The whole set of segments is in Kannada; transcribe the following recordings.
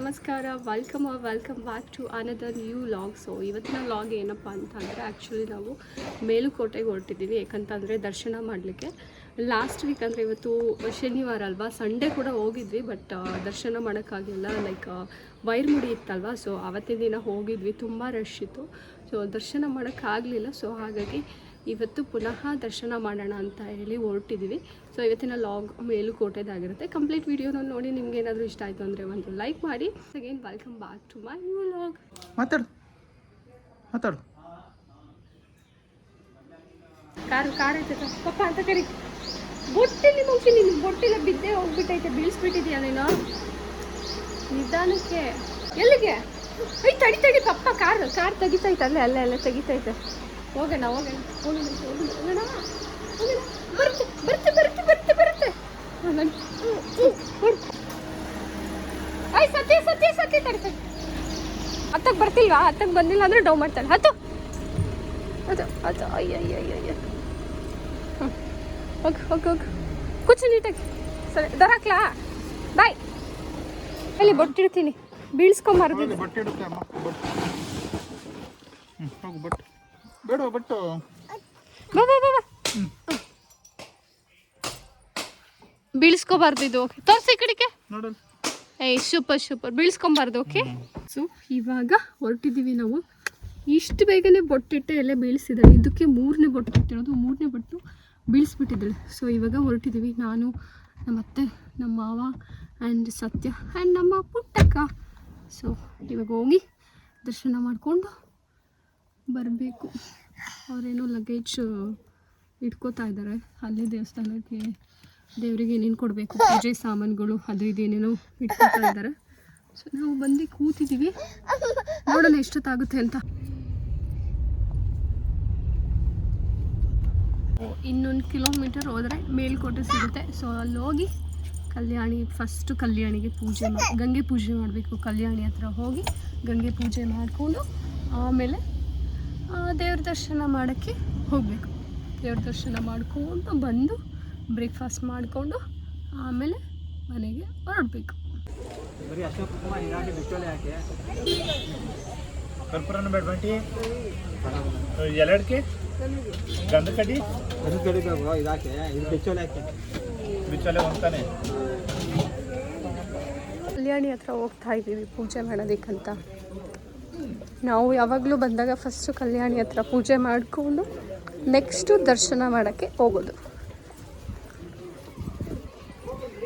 ನಮಸ್ಕಾರ, welcome back to another new vlog. So ಇವತ್ತಿನ ವ್ಲಾಗ್ ಏನಪ್ಪ ಅಂತಂದರೆ ಆ್ಯಕ್ಚುಲಿ ನಾವು ಮೇಲುಕೋಟೆಗೆ ಹೊರಟಿದ್ದೀವಿ. ಯಾಕಂತಂದರೆ ದರ್ಶನ ಮಾಡಲಿಕ್ಕೆ ಲಾಸ್ಟ್ ವೀಕ್ ಅಂದರೆ ಇವತ್ತು ಶನಿವಾರ ಅಲ್ವಾ, ಸಂಡೇ ಕೂಡ ಹೋಗಿದ್ವಿ. ಬಟ್ ದರ್ಶನ ಮಾಡೋಕ್ಕಾಗಿಲ್ಲ, ಲೈಕ್ ವೈರ್ಮುಡಿ ಇತ್ತಲ್ವ. ಸೊ ಆವತ್ತಿನ ದಿನ ಹೋಗಿದ್ವಿ, ತುಂಬ ರಶ್ ಇತ್ತು. ಸೊ ದರ್ಶನ ಮಾಡೋಕ್ಕಾಗಲಿಲ್ಲ. ಸೊ ಹಾಗಾಗಿ ಇವತ್ತು ಪುನಃ ದರ್ಶನ ಮಾಡೋಣ ಅಂತ ಹೇಳಿ ಹೊರಟಿದ್ದೀವಿ. ಸೊ ಇವತ್ತಿನ ಲಾಗ್ ಮೇಲುಕೋಟೆದಾಗಿರುತ್ತೆ. ಕಂಪ್ಲೀಟ್ ವಿಡಿಯೋನ ನೋಡಿ ನಿಮ್ಗೆ ಏನಾದರೂ ಇಷ್ಟ ಆಯಿತು ಅಂದರೆ ಒಂದು ಲೈಕ್ ಮಾಡಿ. Again welcome back to my new vlog. ಮಾತಾಡು ಕಾರ್ ಐತೆ ಪಪ್ಪ ಅಂತ ಕರಿ. ಬೊಟ್ಟಿಲಿ ಮುಗಿಸಿ ನೀನು ಬೊಟ್ಟಿಲ್ಲ ಬಿದ್ದೆ ಹೋಗ್ಬಿಟ್ಟೈತೆ, ಬೀಳಿಸ್ಬಿಟ್ಟಿದ್ಯಾ ನೀನು. ನಿಧಾನಕ್ಕೆ ಎಲ್ಲಿಗೆ? ತಡಿ ಪಪ್ಪ, ಕಾರ್ ತೆಗಿತೈತೆ, ಅಲ್ಲೇ ತೆಗಿತೈತೆ. ಹೋಗೋಣ ಬರುತ್ತೆ. ಸತ್ಯ ತಡಿ. ಹತ್ತಕ್ಕೆ ಬರ್ತಿಲ್ವಾ? ಹತ್ತಕ್ಕೆ ಬಂದಿಲ್ಲ ಅಂದರೆ ಡೌ ಮಾಡ್ತಾಳೆ. ಹತ್ತು ಅಯ್ಯ ಹೋಗಿ ಕೂಚು ನೀಟಾಗಿ. ಸರಿ ದೊರಕ್ಲಾ? ಬಾಯ್. ಅಲ್ಲಿ ಬೊಟ್ಟಿಡ್ತೀನಿ, ಬೀಳ್ಸ್ಕೊಂಬಾರ್ದು. ಬಟ್ಟು ಬೀಳ್ಸ್ಕೋಬಾರ್ದು. ಇದು ಓಕೆ, ತೋರಿಸಿ ಕಡೆಗೆ. ಸೂಪರ್ ಬೀಳ್ಸ್ಕೊಂಬಾರ್ದು. ಓಕೆ. ಸೊ ಇವಾಗ ಹೊರಟಿದ್ದೀವಿ ನಾವು. ಇಷ್ಟು ಬೇಗನೆ ಬೊಟ್ಟಿಟ್ಟೆ ಎಲ್ಲ ಬೀಳಿಸಿದ್ದಾಳೆ. ಇದಕ್ಕೆ 3ನೇ ಬೊಟ್ಟು ಇಟ್ಟಿರೋದು, 3ನೇ ಬೊಟ್ಟು ಬೀಳಿಸ್ಬಿಟ್ಟಿದ್ದಾಳೆ. ಸೊ ಇವಾಗ ಹೊರಟಿದ್ದೀವಿ, ನಾನು, ನಮ್ಮ ಅತ್ತೆ, ನಮ್ಮ ಮಾವ ಆ್ಯಂಡ್ ಸತ್ಯ ಆ್ಯಂಡ್ ನಮ್ಮ ಪುಟ್ಟಕ್ಕ. ಸೊ ಇವಾಗ ಹೋಗಿ ದರ್ಶನ ಮಾಡಿಕೊಂಡು ಬರಬೇಕು. ಅವರೇನೋ ಲಗೇಜ್ ಇಟ್ಕೋತಾ ಇದ್ದಾರೆ. ಅಲ್ಲಿ ದೇವಸ್ಥಾನಕ್ಕೆ ದೇವರಿಗೆ ಏನೇನು ಕೊಡಬೇಕು, ಪೂಜೆ ಸಾಮಾನುಗಳು ಅದು ಇದೇನೇನೋ ಇಟ್ಕೋತಾ ಇದ್ದಾರೆ. ಸೊ ನಾವು ಬಂದು ಕೂತಿದ್ದೀವಿ, ನೋಡೋಣ ಎಷ್ಟೊತ್ತಾಗುತ್ತೆ ಅಂತ. ಇನ್ನೊಂದು ಕಿಲೋಮೀಟರ್ ಹೋದರೆ ಮೇಲ್ಕೋಟೆ ಸಿಗುತ್ತೆ. ಸೊ ಅಲ್ಲಿ ಹೋಗಿ ಫಸ್ಟು ಕಲ್ಯಾಣಿಗೆ ಪೂಜೆ ಗಂಗೆ ಪೂಜೆ ಮಾಡಬೇಕು. ಕಲ್ಯಾಣಿ ಹತ್ರ ಹೋಗಿ ಗಂಗೆ ಪೂಜೆ ಮಾಡಿಕೊಂಡು ಆಮೇಲೆ ದೇವ್ರ ದರ್ಶನ ಮಾಡೋಕ್ಕೆ ಹೋಗಬೇಕು. ದೇವ್ರ ದರ್ಶನ ಮಾಡಿಕೊಂಡು ಬಂದು ಬ್ರೇಕ್ಫಾಸ್ಟ್ ಮಾಡಿಕೊಂಡು ಆಮೇಲೆ ಮನೆಗೆ ಹೊರಡಬೇಕು. ಕರ್ಪೂರನ ಬೇಡ ಬಂಟಿ, ಎಲ್ಲಡ್ಕೆ ಗಂಧ ಕಡ್ಡಿ ಇದಾಕೆ, ಇದು ಬಿಚ್ಚೋಲೆ ಅಂತಾನೆ. ಕಲ್ಯಾಣಿ ಹತ್ರ ಹೋಗ್ತಾ ಇದ್ದೀವಿ ಪೂಜೆ ಮಾಡೋದಕ್ಕಂತ. ನಾವು ಯಾವಾಗಲೂ ಬಂದಾಗ ಫಸ್ಟು ಕಲ್ಯಾಣಿ ಹತ್ರ ಪೂಜೆ ಮಾಡಿಕೊಂಡು ನೆಕ್ಸ್ಟು ದರ್ಶನ ಮಾಡೋಕ್ಕೆ ಹೋಗೋದು.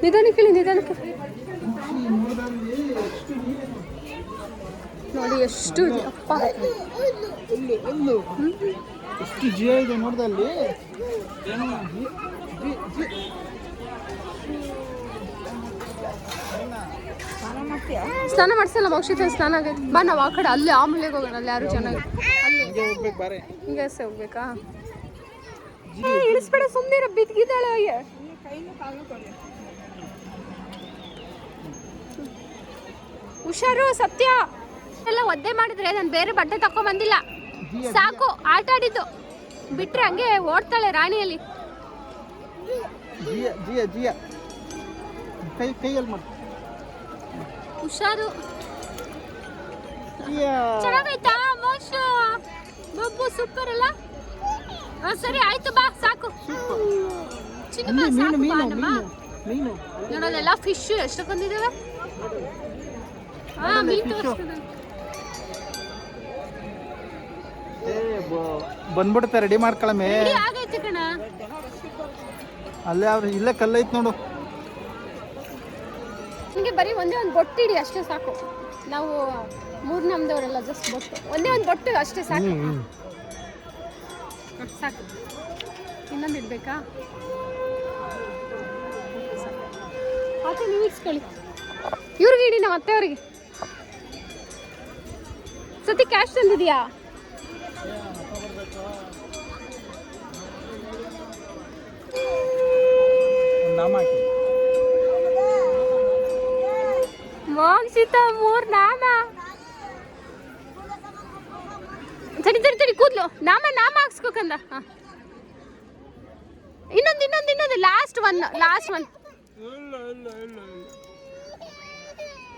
ನಿಧಾನಕ್ಕೆ ನೋಡಿ ಎಷ್ಟು ಅಪ್ಪ, ಎಷ್ಟು ಜೀವ ಇದೆ ನೋಡ್ದಲ್ಲಿ. ಸ್ನಾನ ಮಾಡಿಸಲ್ಲ ಮೋಕ್ಷಿತ, ಸ್ನಾನ ಆಗೈತೆ. ಬಾ ನಾವು ಆ ಕಡೆ ಅಲ್ಲಿ ಆಮೇಲೆ ಹೋಗೋಣ. ಅಲ್ಲಿ ಯಾರು ಚೆನ್ನಾಗಿ ಅಲ್ಲಿ ಹಿಂಗೆ ಹೋಗ್ಬೇಕಾ? ಇಳಿಸ್ಬೇಡ, ಸುಮ್ಮನೆ ಬಿದ್ದಿದ್ದಾಳೆ. ಹುಷಾರು ಸತ್ಯ. ಎಲ್ಲ ಒದ್ದೆ ಮಾಡಿದ್ರೆ ನಾನು ಬೇರೆ ಬಟ್ಟೆ ತಕೊಂಬಂದಿಲ್ಲ, ಸಾಕು. ಆಟ ಆಡಿದ್ದು ಬಿಟ್ರೆ ಹಂಗೆ ಓಡ್ತಾಳೆ ರಾಣಿಯಲ್ಲಿ. ಹುಷಾರು. ಚೆನ್ನಾಗೈತಾ ಮೋಶ? ಬಬ್ಬು ಸೂಪರ್ ಅಲ್ಲ? ಸರಿ ಆಯ್ತು, ಬಾ ಸಾಕು. ನೋಡೋದೆಲ್ಲ ಫಿಶ್ ಎಷ್ಟು ಬಂದಿದ್ದಾವೆ. ಬಂದ್ಬಿಡುತ್ತೆ, ರೆಡಿ ಮಾಡ್ಕೊಳಮೆ. ಆಗೈತೆ ಕಣ, ಅಲ್ಲೇ ಅವ್ರು ಇಲ್ಲೇ ಕಲ್ಲೈತ್ ನೋಡು. ನಿಮಗೆ ಬರೀ ಒಂದೇ ಒಂದು ಬೊಟ್ಟಿಡಿ ಅಷ್ಟೇ ಸಾಕು. ನಾವು ಮೂರು ನಮ್ದವರೆಲ್ಲ ಜಸ್ಟ್ ಬೊಟ್ಟು, ಒಂದೇ ಒಂದು ಬೊಟ್ಟು ಅಷ್ಟೇ ಸಾಕು. ಸಾಕು. ಇನ್ನೊಂದು ಇಡ್ಬೇಕಾ? ಮತ್ತೆ ನೀವು ಇಡ್ಸ್ಕೊಳ್ಳಿ. ಇವ್ರಿಗೆ ಇಡಿ, ನಮ್ಮ ಅತ್ತೆಯವ್ರಿಗೆ. ಸತಿ ಕ್ಯಾಶ್ ತಂದಿದೆಯಾ? ಮೋಕ್ಷಿತ 3 ನಾಮ. ತಡಿ ಕೂದ್ಲು ನಾಮ ಹಾಕ್ಸ್ಕೋಕಂದ. ಇನ್ನೊಂದು ಲಾಸ್ಟ್ ಒನ್.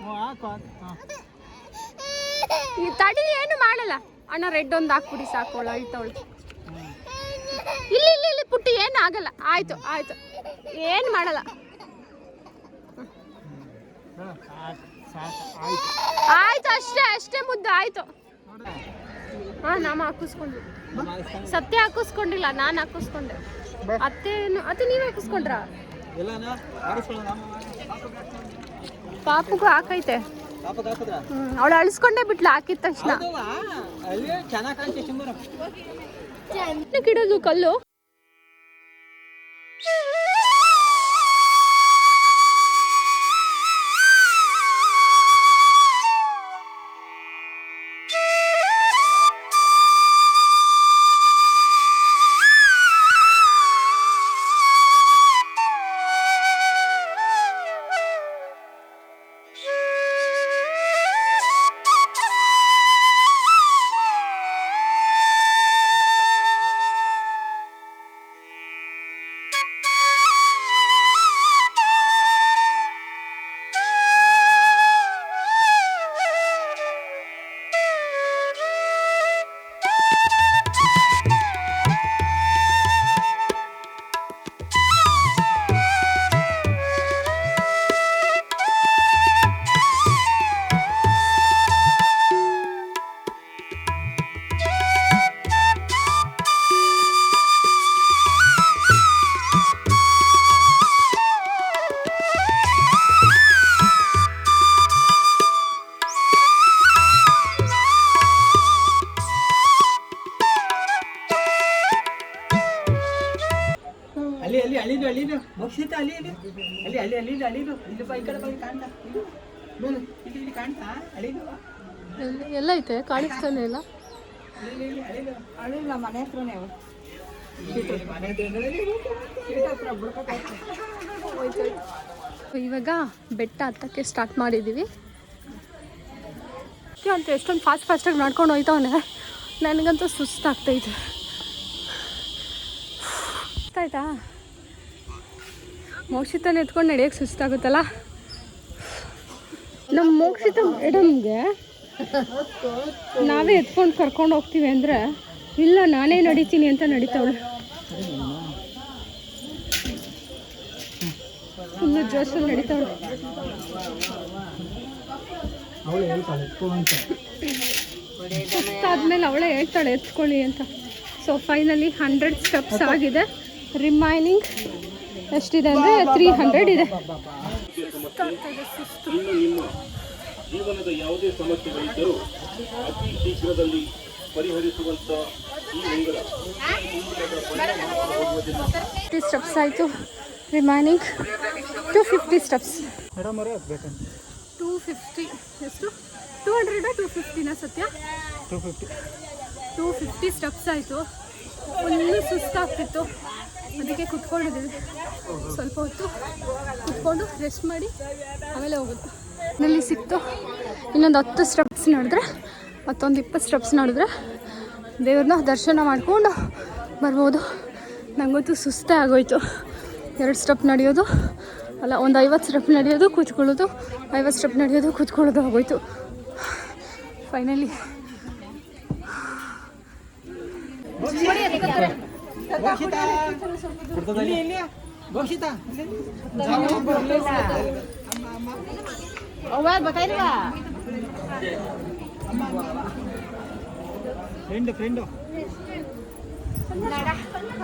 ಹಾಕು ಹಾಂ. ಈ ತಡಿ ಏನು ಮಾಡಲ್ಲ ಅಣ್ಣ. ರೆಡ್ ಒಂದು ಹಾಕ್ಬಿಡಿ ಸಾಕೋಳ ಅಳ್ತವಳು. ಇಲ್ಲಿ ಇಲ್ಲಿ ಇಲ್ಲಿ ಪುಟ್ಟಿ ಏನು ಆಗಲ್ಲ. ಆಯ್ತು ಆಯ್ತು, ಏನು ಮಾಡಲ್ಲ. ಆಯ್ತು ಅಷ್ಟೇ ಅಷ್ಟೇ ಮುದ್ದು ಆಯ್ತು. ಹಾಂ ನಾಮ ಹಾಕಿಸ್ಕೊಂಡ್ವಿ. ಸತ್ಯ ಹಾಕಿಸ್ಕೊಂಡಿಲ್ಲ, ನಾನು ಹಾಕಿಸ್ಕೊಂಡೆ. ಅತ್ತೆ ನೀವೇ ಹಾಕಿಸ್ಕೊಂಡ್ರ? ಪಾಪುಗೂ ಹಾಕೈತೆ. ಅವಳು ಅಳಿಸ್ಕೊಂಡೇ ಬಿಟ್ಲು ಹಾಕಿದ ತಕ್ಷಣ. ಗಿಡದು ಕಲ್ಲು ಎಲ್ಲ ಐತೆ, ಕಾಣಿಸ್ತಾನೆ ಇಲ್ಲ. ಮನೆ ಹತ್ರನೇ ಇವಾಗ ಬೆಟ್ಟ ಹತ್ತಕ್ಕೆ ಸ್ಟಾರ್ಟ್ ಮಾಡಿದ್ದೀವಿ ಅಂತ. ಎಷ್ಟೊಂದು ಫಾಸ್ಟಾಗಿ ಮಾಡ್ಕೊಂಡು ಹೋಯ್ತವನೆ. ನನಗಂತೂ ಸುಸ್ತಾಗ್ತೈತೆ. ಆಯ್ತಾ, ಮೋಕ್ಷಿತನ ಎತ್ಕೊಂಡು ನಡೆಯೋಕ್ಕೆ ಸುಸ್ತಾಗುತ್ತಲ್ಲ. ನಮ್ಮ ಮೋಕ್ಷಿತ ಮೇಡಮ್ಗೆ ನಾವೇ ಎತ್ಕೊಂಡು ಕರ್ಕೊಂಡು ಹೋಗ್ತೀವಿ ಅಂದರೆ ಇಲ್ಲ ನಾನೇ ನಡಿತೀನಿ ಅಂತ ನಡೀತಾವಳು. ಫುಲ್ಲು ಜೋಶಲ್ಲಿ ನಡೀತಾವಳು. ಸುಸ್ತಾದ್ಮೇಲೆ ಅವಳೇ ಹೇಳ್ತಾಳೆ ಎತ್ಕೊಳ್ಳಿ ಅಂತ. ಸೊ ಫೈನಲಿ 100 ಸ್ಟೆಪ್ಸ್ ಆಗಿದೆ. ರಿಮೈನಿಂಗ್ ಎಷ್ಟಿದೆ ಅಂದರೆ 300 ಇದೆ. ಜೀವನದ ಯಾವುದೇ ಸಮಸ್ಯೆಗಳಿದ್ದರೂ ಅತಿ ಶೀಘ್ರದಲ್ಲಿ ಪರಿಹರಿಸುವಂತ ಈ ಉಂಗುರ 50 ಸ್ಟೆಪ್ಸ್ ಆಯಿತು. Remaining 250 steps. 250 ಎಷ್ಟು 200 250ನ ಸತ್ಯ 250 ಸ್ಟೆಪ್ಸ್ ಆಯಿತು. ಫುಲ್ಲು ಸುಸ್ತಾಗ್ತಿತ್ತು, ಅದಕ್ಕೆ ಕುತ್ಕೊಂಡಿದ್ದೀವಿ. ಸ್ವಲ್ಪ ಹೊತ್ತು ಕುತ್ಕೊಂಡು ರೆಸ್ಟ್ ಮಾಡಿ ಆಮೇಲೆ ಹೋಗೋದು. ನಲ್ಲಿ ಸಿಕ್ತು. ಇನ್ನೊಂದು 10 ಸ್ಟೆಪ್ಸ್ ನಡೆದ್ರೆ, ಮತ್ತೊಂದು 20 ಸ್ಟೆಪ್ಸ್ ನಡೆದ್ರೆ ದೇವ್ರನ್ನ ದರ್ಶನ ಮಾಡಿಕೊಂಡು ಬರ್ಬೋದು. ನನಗಂತೂ ಸುಸ್ತೇ ಆಗೋಯ್ತು. 2 ಸ್ಟೆಪ್ ನಡೆಯೋದು ಅಲ್ಲ, ಒಂದು 50 ಸ್ಟೆಪ್ ನಡೆಯೋದು ಕೂತ್ಕೊಳ್ಳೋದು, 50 ಸ್ಟೆಪ್ ನಡೆಯೋದು ಕೂತ್ಕೊಳ್ಳೋದು ಆಗೋಯ್ತು. ಫೈನಲಿ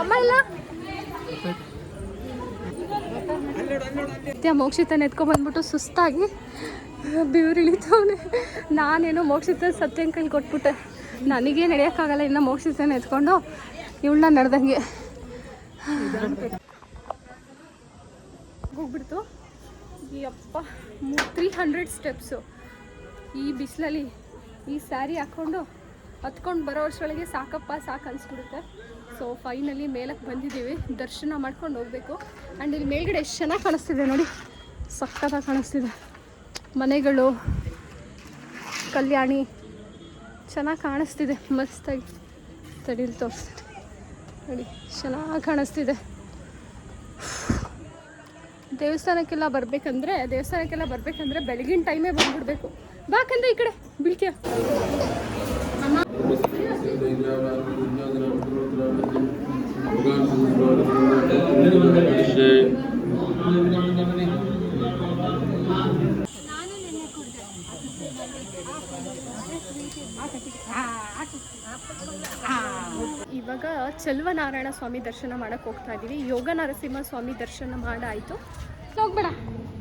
ಅಮ್ಮ ಇಲ್ಲ ಮೋಕ್ಷಿತನ ಎತ್ಕೊಬಂದ್ಬಿಟ್ಟು ಸುಸ್ತಾಗಿ ಬೆವರಿಳಿತವನೆ. ನಾನೇನೋ ಮೋಕ್ಷಿತ ಸತ್ಯನ ಕೈಲಿ ಕೊಟ್ಬಿಟ್ಟೆ. ನನಗೇ ನಡೆಯೋಕ್ಕಾಗಲ್ಲ, ಇನ್ನು ಮೋಕ್ಷಿತನ ಎತ್ಕೊಂಡು ಇವಳನ್ನ ನಡೆದಂಗೆ ಹೋಗ್ಬಿಡ್ತು. ಯಪ್ಪ 300 ಸ್ಟೆಪ್ಸು ಈ ಬಿಸಿಲಲ್ಲಿ ಈ ಸ್ಯಾರಿ ಹಾಕ್ಕೊಂಡು ಹತ್ಕೊಂಡು ಬರೋ ವರ್ಷೊಳಗೆ ಸಾಕಪ್ಪ ಸಾಕು ಅನಿಸ್ಬಿಡುತ್ತೆ. ಸೊ ಫೈನಲಿ ಮೇಲಕ್ಕೆ ಬಂದಿದ್ದೀವಿ, ದರ್ಶನ ಮಾಡ್ಕೊಂಡು ಹೋಗಬೇಕು. ಆ್ಯಂಡ್ ಇಲ್ಲಿ ಮೇಲ್ಗಡೆ ಎಷ್ಟು ಚೆನ್ನಾಗಿ ಕಾಣಿಸ್ತಿದೆ ನೋಡಿ, ಸಕ್ಕತ್ತಾಗಿ ಕಾಣಿಸ್ತಿದೆ. ಮನೆಗಳು, ಕಲ್ಯಾಣಿ ಚೆನ್ನಾಗಿ ಕಾಣಿಸ್ತಿದೆ, ಮಸ್ತಾಗಿ. ತಡೀಲಿ ತೋರಿಸ್ತೀನಿ ನೋಡಿ, ಚೆನ್ನಾಗಿ ಕಾಣಿಸ್ತಿದೆ. ದೇವಸ್ಥಾನಕ್ಕೆಲ್ಲ ಬರಬೇಕಂದ್ರೆ ಬೆಳಗಿನ ಟೈಮೇ ಬಂದ್ಬಿಡ್ಬೇಕು. ಬಾಕಂದ್ರೆ ಈ ಕಡೆ ಬೀಳ್ತೀಯ. ಇವಾಗ ಚೆಲುವನಾರಾಯಣ ಸ್ವಾಮಿ ದರ್ಶನ ಮಾಡಕ್ಕೆ ಹೋಗ್ತಾ ಇದ್ದೀವಿ. ಯೋಗ ನರಸಿಂಹ ಸ್ವಾಮಿ ದರ್ಶನ ಮಾಡಾಯಿತು. ಹೋಗ್ಬೇಡ,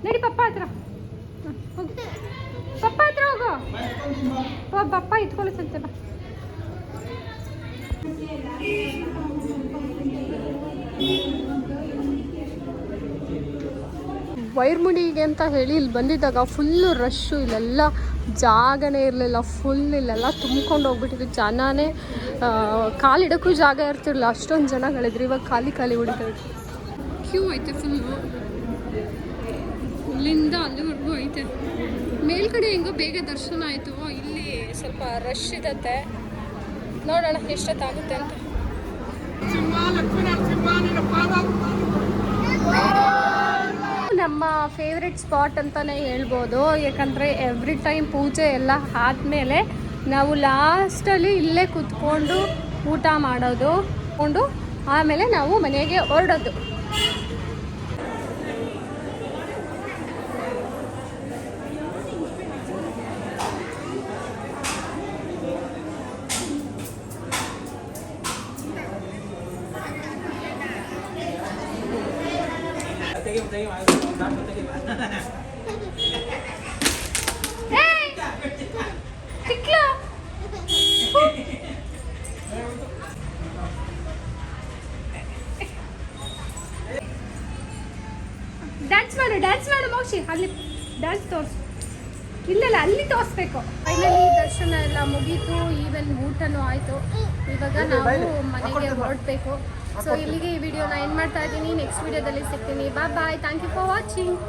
ನಡಿ ಪಪ್ಪ ಹತ್ರ ಹೋಗಿ, ಪಪ್ಪ ಹತ್ರ ಹೋಗು. ಪಪ್ಪ ಇಟ್ಕೊಳ್ಳುತ್ತಂತೆ ಬಾ. ವೈರ್ಮುಡಿಗೆ ಅಂತ ಹೇಳಿ ಇಲ್ಲಿ ಬಂದಿದ್ದಾಗ ಫುಲ್ಲು ರಶ್ಶು, ಇಲ್ಲೆಲ್ಲ ಜಾಗನೇ ಇರಲಿಲ್ಲ. ಫುಲ್ ಇಲ್ಲೆಲ್ಲ ತುಂಬ್ಕೊಂಡು ಹೋಗ್ಬಿಟ್ಟಿದ್ದು, ಜನನೇ ಕಾಲಿಡೋಕ್ಕೂ ಜಾಗ ಇರ್ತಿರಲಿಲ್ಲ, ಅಷ್ಟೊಂದು ಜನಗಳಿದ್ರು. ಇವಾಗ ಖಾಲಿ ಹೊಡಿತಾ ಇದ್ರು. ಕ್ಯೂ ಐತೆ ಫುಲ್ಲು, ಇಲ್ಲಿಂದ ಅಲ್ಲಿವರೆಗೂ ಐತೆ. ಮೇಲ್ಗಡೆ ಹೆಂಗೋ ಬೇಗ ದರ್ಶನ ಆಯಿತು, ಇಲ್ಲಿ ಸ್ವಲ್ಪ ರಶ್ ಇದತ್ತೆ. ನೋಡೋಣ ಎಷ್ಟೊತ್ತಾಗುತ್ತೆ ಅಂತ. ನಮ್ಮ ಫೇವ್ರೆಟ್ ಸ್ಪಾಟ್ ಅಂತಲೇ ಹೇಳ್ಬೋದು. ಯಾಕಂದರೆ ಎವ್ರಿ ಟೈಮ್ ಪೂಜೆ ಎಲ್ಲ ಆದಮೇಲೆ ನಾವು ಲಾಸ್ಟಲ್ಲಿ ಇಲ್ಲೇ ಕೂತ್ಕೊಂಡು ಊಟ ಮಾಡೋದು, ಆಮೇಲೆ ನಾವು ಮನೆಗೆ ಹೊರಡೋದು. ಡ್ಯಾನ್ಸ್ ಮಾಡು ಮೌಶಿ, ಅಲ್ಲಿ ಡ್ಯಾನ್ಸ್ ತೋರಿಸು. ಇಲ್ಲೆಲ್ಲ ಅಲ್ಲಿ ತೋರಿಸ್ಬೇಕು. ಫೈನಲಿ ದರ್ಶನ ಎಲ್ಲ ಮುಗೀತು, ಈವನ್ ಊಟನೂ ಆಯಿತು. ಇವಾಗ ನಾವು ಮನೆಗೆ ಹೊರಡಬೇಕು. ಸೊ ಇಲ್ಲಿಗೆ ಈ ವಿಡಿಯೋನ ಎಂಡ್ ಮಾಡ್ತಾ ಇದ್ದೀನಿ. ನೆಕ್ಸ್ಟ್ ವಿಡಿಯೋದಲ್ಲಿ ಸಿಗ್ತೀನಿ. Bye. Thank you for watching.